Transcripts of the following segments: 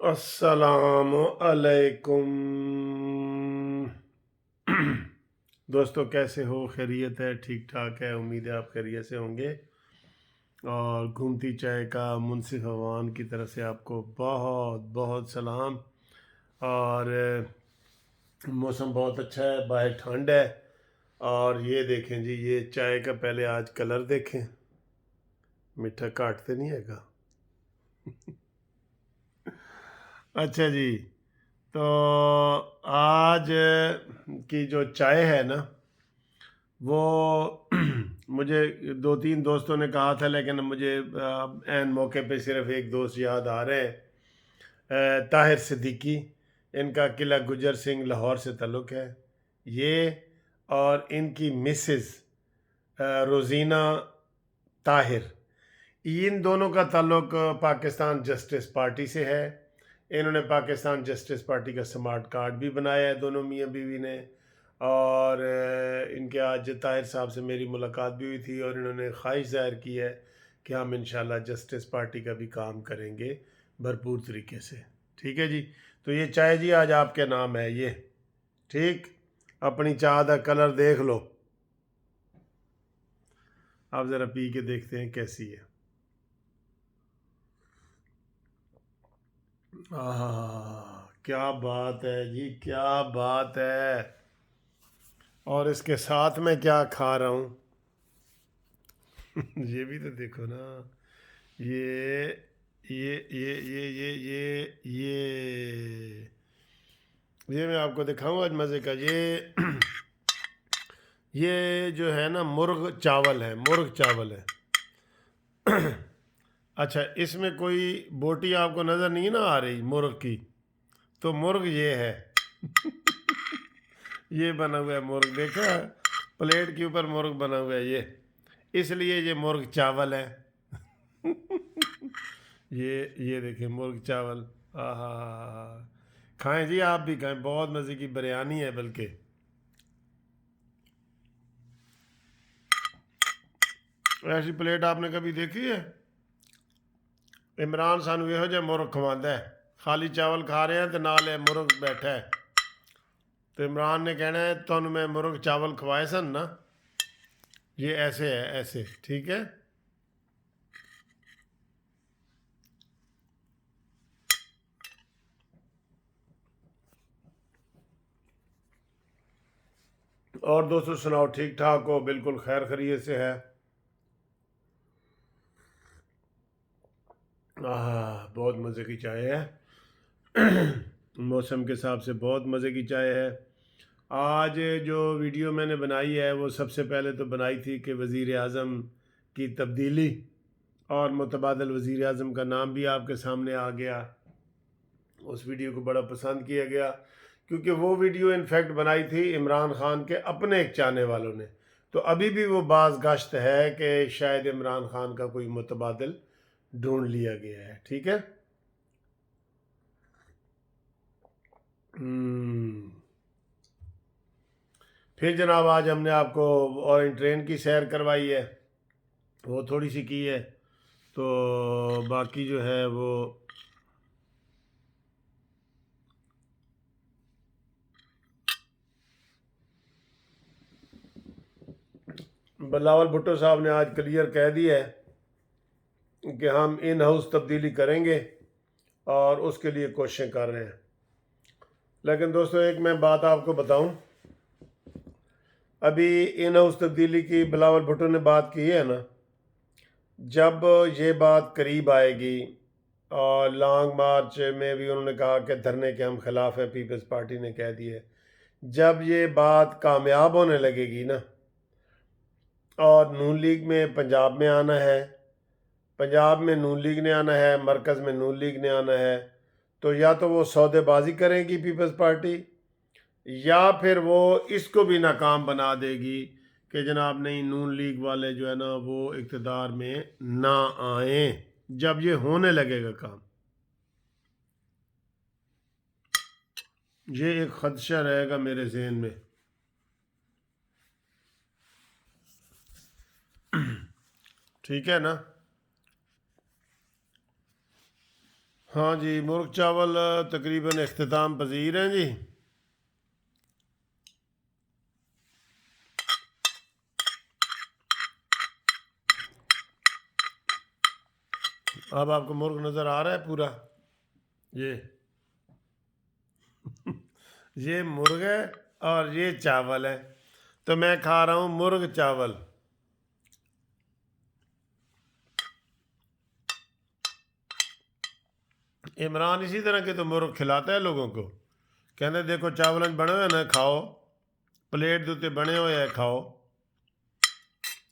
السلام علیکم دوستو، کیسے ہو؟ خیریت ہے؟ ٹھیک ٹھاک ہے؟ امید ہے آپ خیریت سے ہوں گے۔ اور گھومتی چائے کا منصف عوان کی طرف سے آپ کو بہت بہت سلام۔ اور موسم بہت اچھا ہے، باہر ٹھنڈ ہے۔ اور یہ دیکھیں جی، یہ چائے کا پہلے آج کلر دیکھیں، میٹھا کاٹتے نہیں ہے گا؟ اچھا جی، تو آج کی جو چائے ہے نا، وہ مجھے دو تین دوستوں نے کہا تھا، لیکن مجھے عین موقع پہ صرف ایک دوست یاد آ رہے ہیں، طاہر صدیقی۔ ان کا قلعہ گجر سنگھ لاہور سے تعلق ہے یہ، اور ان کی مسز روزینہ طاہر، ان دونوں کا تعلق پاکستان جسٹس پارٹی سے ہے۔ انہوں نے پاکستان جسٹس پارٹی کا سمارٹ کارڈ بھی بنایا ہے دونوں میاں بیوی نے۔ اور ان کے آج طاہر صاحب سے میری ملاقات بھی ہوئی تھی، اور انہوں نے خواہش ظاہر کی ہے کہ ہم انشاءاللہ جسٹس پارٹی کا بھی کام کریں گے بھرپور طریقے سے۔ ٹھیک ہے جی، تو یہ چائے جی آج آپ کے نام ہے یہ، ٹھیک؟ اپنی چائے کا کلر دیکھ لو، آپ ذرا پی کے دیکھتے ہیں کیسی ہے۔ کیا بات ہے جی، کیا بات ہے! اور اس کے ساتھ میں کیا کھا رہا ہوں؟ یہ بھی تو دیکھو نا، یہ یہ میں آپ کو دکھاؤں آج مزے کا۔ یہ جو ہے نا، مرغ چاول ہے، مرغ چاول ہے۔ اچھا، اس میں کوئی بوٹی آپ کو نظر نہیں نا آ رہی مرغ کی؟ تو مرغ یہ ہے، یہ بنا ہوا ہے مرغ، دیکھا پلیٹ کے اوپر مرغ بنا ہوا ہے یہ، اس لیے یہ مرغ چاول ہے۔ یہ دیکھیں مرغ چاول، کھائیں جی، آپ بھی کھائیں، بہت مزے کی بریانی ہے بلکہ۔ ایسی پلیٹ آپ نے کبھی دیکھی ہے؟ عمران سانو یہ جہ مرغ کھواندا ہے، خالی چاول کھا رہے ہیں تو نال مرغ بیٹھا ہے، تو عمران نے کہنا ہے تمہیں میں مرغ چاول کھوائے سن نا، یہ ایسے ہے، ایسے، ٹھیک ہے؟ اور دوستو سناؤ، ٹھیک ٹھاک ہو؟ بالکل خیر خیریت سے ہے؟ بہت مزے کی چائے ہے، موسم کے حساب سے بہت مزے کی چائے ہے۔ آج جو ویڈیو میں نے بنائی ہے، وہ سب سے پہلے تو بنائی تھی کہ وزیر اعظم کی تبدیلی، اور متبادل وزیر اعظم کا نام بھی آپ کے سامنے آ گیا۔ اس ویڈیو کو بڑا پسند کیا گیا، کیونکہ وہ ویڈیو انفیکٹ بنائی تھی عمران خان کے اپنے ایک چاہنے والوں نے۔ تو ابھی بھی وہ باز گشت ہے کہ شاید عمران خان کا کوئی متبادل ڈھونڈ لیا گیا ہے، ٹھیک ہے؟ پھر جناب آج ہم نے آپ کو اورنج ٹرین کی سیر کروائی ہے، وہ تھوڑی سی کی ہے، تو باقی جو ہے وہ بلاول بھٹو صاحب نے آج کلیئر کہہ دیا ہے کہ ہم ان ہاؤس تبدیلی کریں گے، اور اس کے لیے کوششیں کر رہے ہیں۔ لیکن دوستو ایک میں بات آپ کو بتاؤں، ابھی ان ہاؤس تبدیلی کی بلاول بھٹو نے بات کی ہے نا، جب یہ بات قریب آئے گی، اور لانگ مارچ میں بھی انہوں نے کہا کہ دھرنے کے ہم خلاف ہیں، پیپلز پارٹی نے کہہ دی ہے، جب یہ بات کامیاب ہونے لگے گی نا، اور نون لیگ میں پنجاب میں آنا ہے، پنجاب میں نون لیگ نے آنا ہے، مرکز میں نون لیگ نے آنا ہے، تو یا تو وہ سودے بازی کرے گی پیپلز پارٹی، یا پھر وہ اس کو بھی ناکام بنا دے گی کہ جناب نہیں، نون لیگ والے جو ہے نا وہ اقتدار میں نہ آئیں، جب یہ ہونے لگے گا کام۔ یہ ایک خدشہ رہے گا میرے ذہن میں۔ ٹھیک ہے نا؟ ہاں جی، مرغ چاول تقریباً اختتام پذیر ہیں جی. اب آپ کو مرغ نظر آ رہا ہے پورا؟ یہ مرغ ہے اور یہ چاول ہے. تو میں کھا رہا ہوں مرغ چاول. عمران اسی طرح کے تو مرغ کھلاتا ہے لوگوں کو. کہتے دیکھو چاول بنے ہوئے نا کھاؤ، پلیٹ دوتے بنے ہوئے ہیں کھاؤ.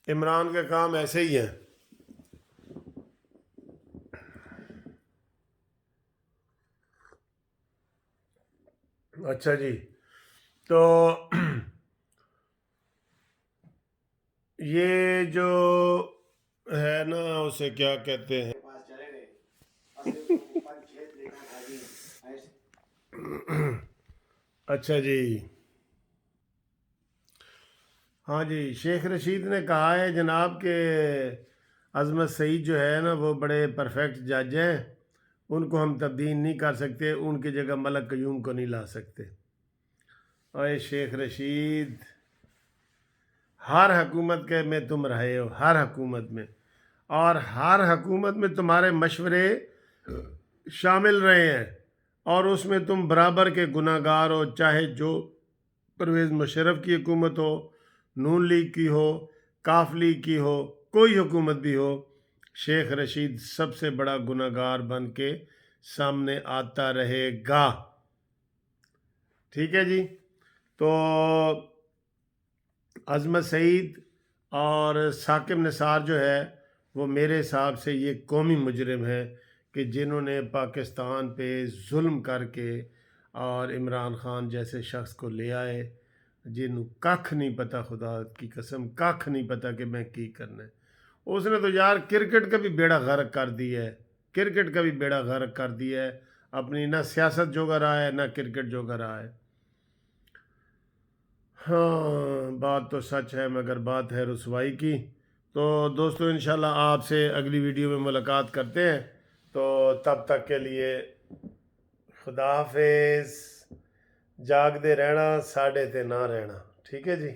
عمران کے کام ایسے ہی ہیں. اچھا جی، تو یہ جو ہے نا اسے کیا کہتے ہیں، اچھا جی. ہاں جی، شیخ رشید نے کہا ہے جناب کہ عظمت سعید جو ہے نا وہ بڑے پرفیکٹ جج ہیں، ان کو ہم تبدیل نہیں کر سکتے، ان کی جگہ ملک قیوم کو نہیں لا سکتے. اے شیخ رشید، ہر حکومت کے میں تم رہے ہو، ہر حکومت میں، اور ہر حکومت میں تمہارے مشورے شامل رہے ہیں، اور اس میں تم برابر کے گناہ گار ہو، چاہے جو پرویز مشرف کی حکومت ہو، نون لیگ کی ہو، کاف لیگ کی ہو، کوئی حکومت بھی ہو. شیخ رشید سب سے بڑا گناہ گار بن کے سامنے آتا رہے گا. ٹھیک ہے جی. تو عظمت سعید اور ثاقب نثار جو ہے وہ میرے حساب سے یہ قومی مجرم ہے کہ جنہوں نے پاکستان پہ ظلم کر کے اور عمران خان جیسے شخص کو لے آئے جنہوں ککھ نہیں پتہ، خدا کی قسم ککھ نہیں پتہ کہ میں کی کرنا ہے. اس نے تو یار کرکٹ کا بھی بیڑا غرق کر دیا ہے، کرکٹ کا بھی بیڑا غرق کر دیا ہے. اپنی نہ سیاست جوگا رہا ہے نہ کرکٹ جوگا رہا ہے. ہاں بات تو سچ ہے مگر بات ہے رسوائی کی. تو دوستو انشاءاللہ آپ سے اگلی ویڈیو میں ملاقات کرتے ہیں. تو تب تک کے لیے خدا حافظ. جاگ دے رہنا، ساڑھے تے نہ رہنا. ٹھیک ہے جی.